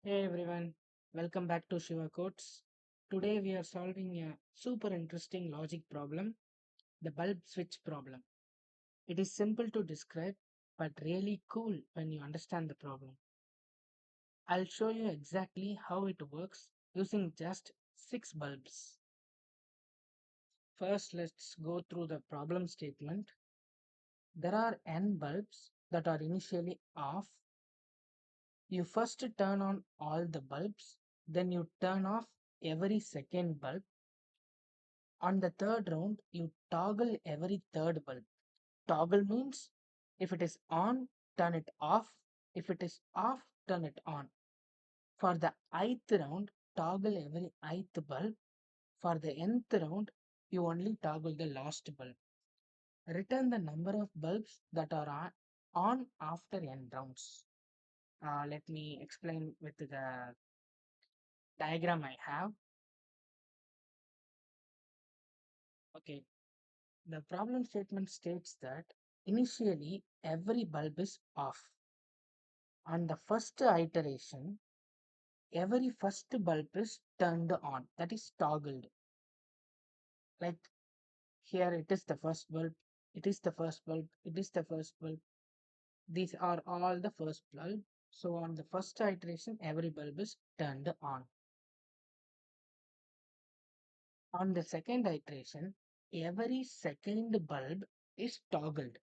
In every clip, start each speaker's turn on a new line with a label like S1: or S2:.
S1: Hey everyone, welcome back to Shiva Codes. Today we are solving a super interesting logic problem, the bulb switch problem. It is simple to describe but really cool when you understand the problem. I'll show you exactly how it works using just 6 bulbs. First, let's go through the problem statement. There are n bulbs that are initially off. You first turn on all the bulbs, then you turn off every second bulb. On the third round, you toggle every third bulb. Toggle means if it is on, turn it off. If it is off, turn it on. For the ith round, toggle every ith bulb. For the nth round, you only toggle the last bulb. Return the number of bulbs that are on after n rounds. Let me explain with the diagram I have. Okay, the problem statement states that initially every bulb is off. On the first iteration, every first bulb is turned on, that is toggled. Like here, it is the first bulb, it is the first bulb, it is the first bulb. These are all the first bulb. So on the first iteration, every bulb is turned on. On the second iteration, every second bulb is toggled.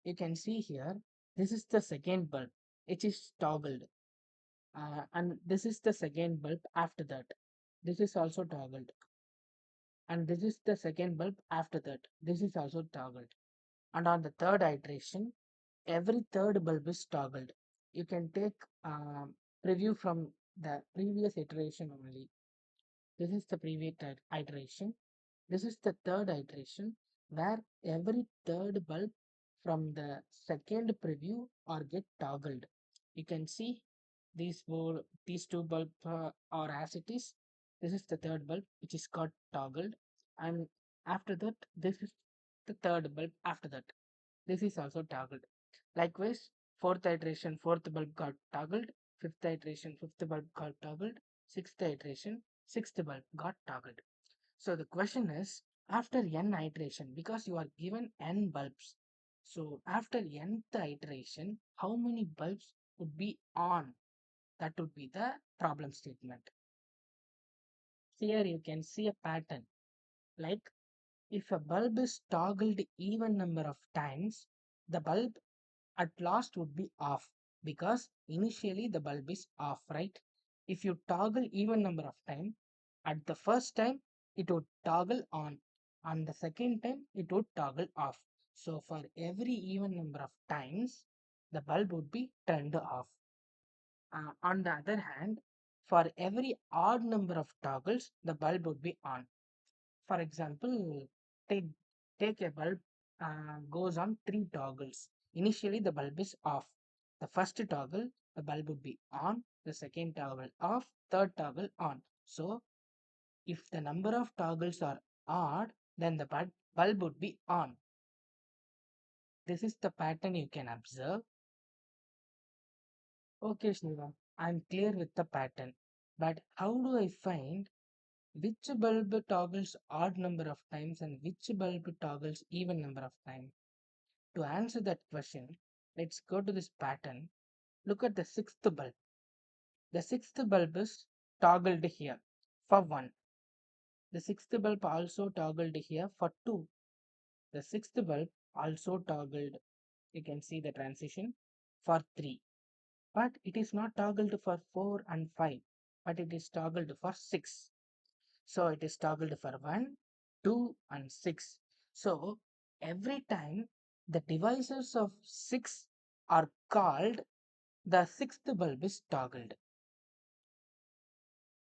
S1: You can see here, this is the second bulb, it is toggled. And this is the second bulb after that. This is also toggled. And this is the second bulb after that. This is also toggled. And on the third iteration, every third bulb is toggled. You can take preview from the previous iteration only. This is the previous iteration. This is the third iteration where every third bulb from the second preview are get toggled. You can see these two bulbs are as it is. This is the third bulb which is got toggled, and after that this is the third bulb after that. This is also toggled. Likewise, fourth iteration, fourth bulb got toggled. Fifth iteration, fifth bulb got toggled. Sixth iteration, sixth bulb got toggled. So the question is, after n iteration, because you are given n bulbs, so after nth iteration, how many bulbs would be on? That would be the problem statement. Here you can see a pattern. Like if a bulb is toggled even number of times, the bulb at last would be off because initially the bulb is off, right? If you toggle even number of time, at the first time it would toggle on, and the second time it would toggle off. So for every even number of times, the bulb would be turned off. On the other hand, for every odd number of toggles, the bulb would be on. For example, take take a bulb goes on three toggles. Initially, the bulb is off. The first toggle, the bulb would be on. The second toggle off. Third toggle on. So, if the number of toggles are odd, then the bulb would be on. This is the pattern you can observe. Okay, Shiva, I'm clear with the pattern. But how do I find which bulb toggles odd number of times and which bulb toggles even number of times? To answer that question, let's go to this pattern. Look at the sixth bulb. The sixth bulb is toggled here for 1. The sixth bulb also toggled here for 2. The sixth bulb also toggled, you can see the transition, for 3. But it is not toggled for 4 and 5, but it is toggled for 6. So it is toggled for 1, 2 and 6. So every time the divisors of 6 are called, the sixth bulb is toggled.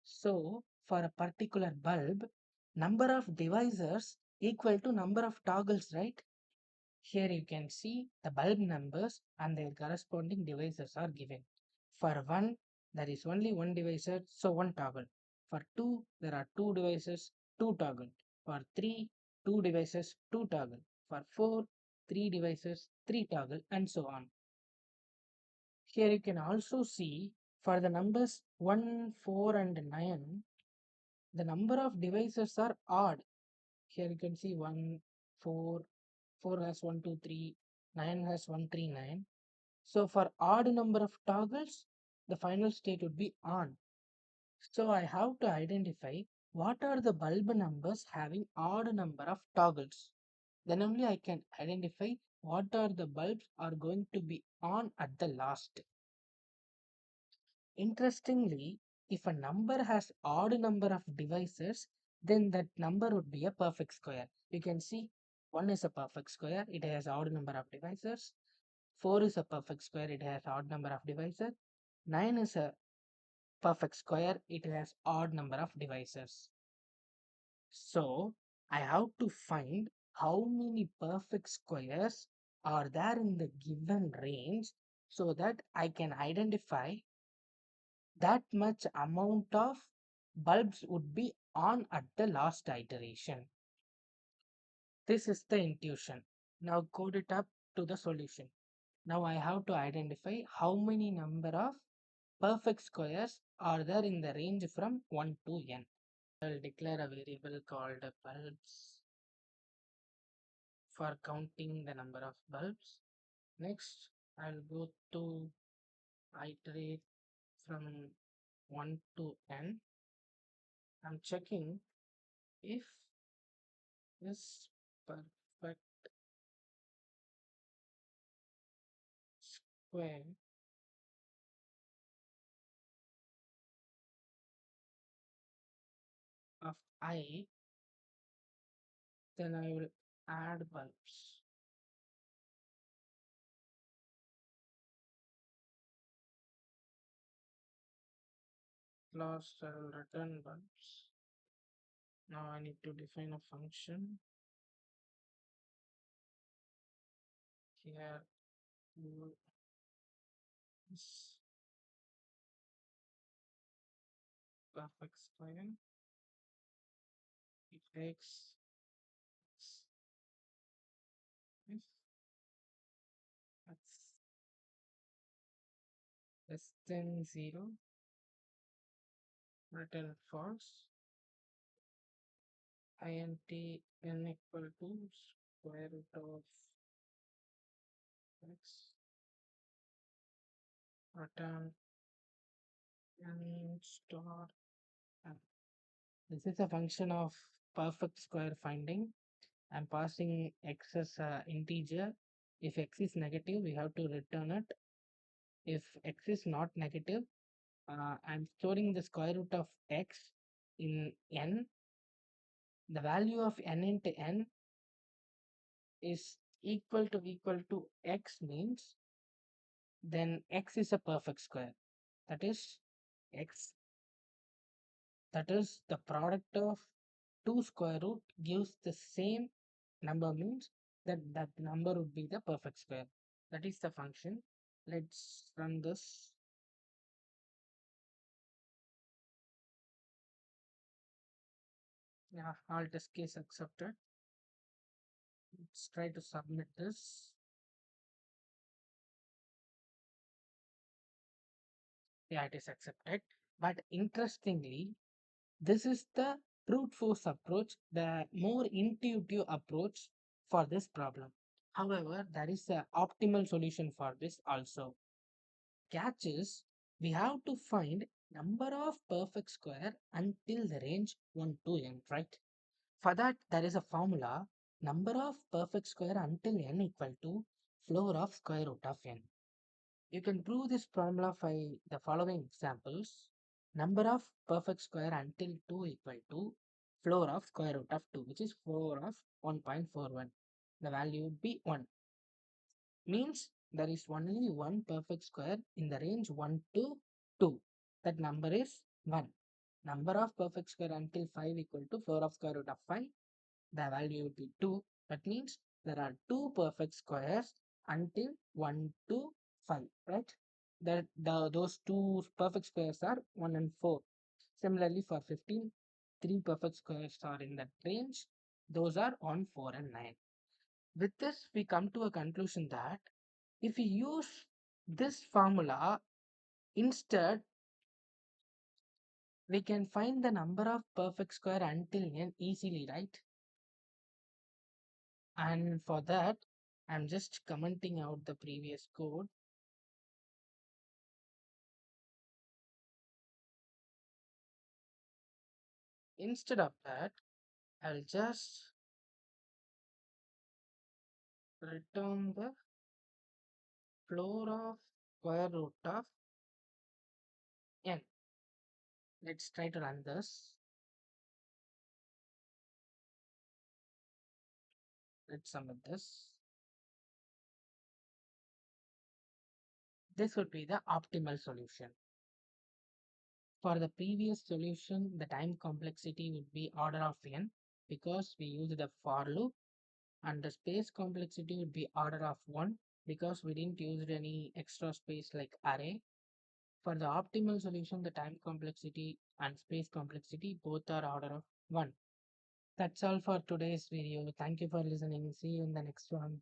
S1: So for a particular bulb, number of divisors equal to number of toggles, right? Here you can see the bulb numbers and their corresponding divisors are given. For 1, there is only one divisor, so 1 toggle. For 2, there are 2 divisors, 2 toggle. For 3, 2 devices, 2 toggle. For 4, 3 devices, 3 toggle, and so on. Here you can also see For the numbers 1, 4, and 9, the number of devices are odd. Here you can see 1, 4, 4 has 1, 2, 3, 9 has 1, 3, 9. So for odd number of toggles, the final state would be on. So I have to identify what are the bulb numbers having odd number of toggles. Then only I can identify what are the bulbs are going to be on at the last. Interestingly, if a number has odd number of devices, then that number would be a perfect square. You can see 1 is a perfect square, it has odd number of devices. 4 is a perfect square, it has odd number of devices. 9 is a perfect square, it has odd number of devices. So I have to find how many perfect squares are there in the given range so that I can identify that much amount of bulbs would be on at the last iteration. This is the intuition. Now code it up to the solution. Now I have to identify how many number of perfect squares are there in the range from 1 to n. I'll declare a variable called bulbs for counting the number of bulbs. Next, I'll go to iterate from 1 to n. I'm checking if this perfect square of I, then I will add bulbs. Last I will return bulbs. Now I need to define a function. Here is perfect square. It takes if x less than 0, return false. Int n equal to square root of x, return n star n. This is a function of perfect square finding. I'm passing x as an integer. If x is negative, we have to return it. If x is not negative, I'm storing the square root of x in n. The value of n into n is equal to x means then x is a perfect square. That is x. That is the product of two square root gives the same number means that number would be the perfect square. That is the function. Let's run this. Yeah, all test case accepted. Let's try to submit this. Yeah, it is accepted. But interestingly, this is the brute force approach, the more intuitive approach for this problem. However, there is an optimal solution for this also. Catch is we have to find number of perfect square until the range 1 to n, right? For that, there is a formula number of perfect square until n equal to floor of square root of n. You can prove this formula by the following examples. Number of perfect square until 2 equal to floor of square root of 2, which is 4 of 1.41. The value would be 1. Means there is only one perfect square in the range 1 to 2. That number is 1. Number of perfect square until 5 equal to floor of square root of 5. The value would be 2. That means there are two perfect squares until 1 to 5, right? Those two perfect squares are 1 and 4. Similarly, for 15, three perfect squares are in that range. Those are 1, 4, and 9. With this, we come to a conclusion that if we use this formula instead We can find the number of perfect square until n easily, right? And for that, I'm just commenting out the previous code. Instead of that, I'll just return the floor of square root of n. Let's try to run this. Let's submit this. This would be the optimal solution. For the previous solution, the time complexity would be order of n because we used the for loop, and the space complexity would be order of 1 because we didn't use any extra space like array. For the optimal solution, the time complexity and space complexity both are order of 1. That's all for today's video. Thank you for listening. See you in the next one.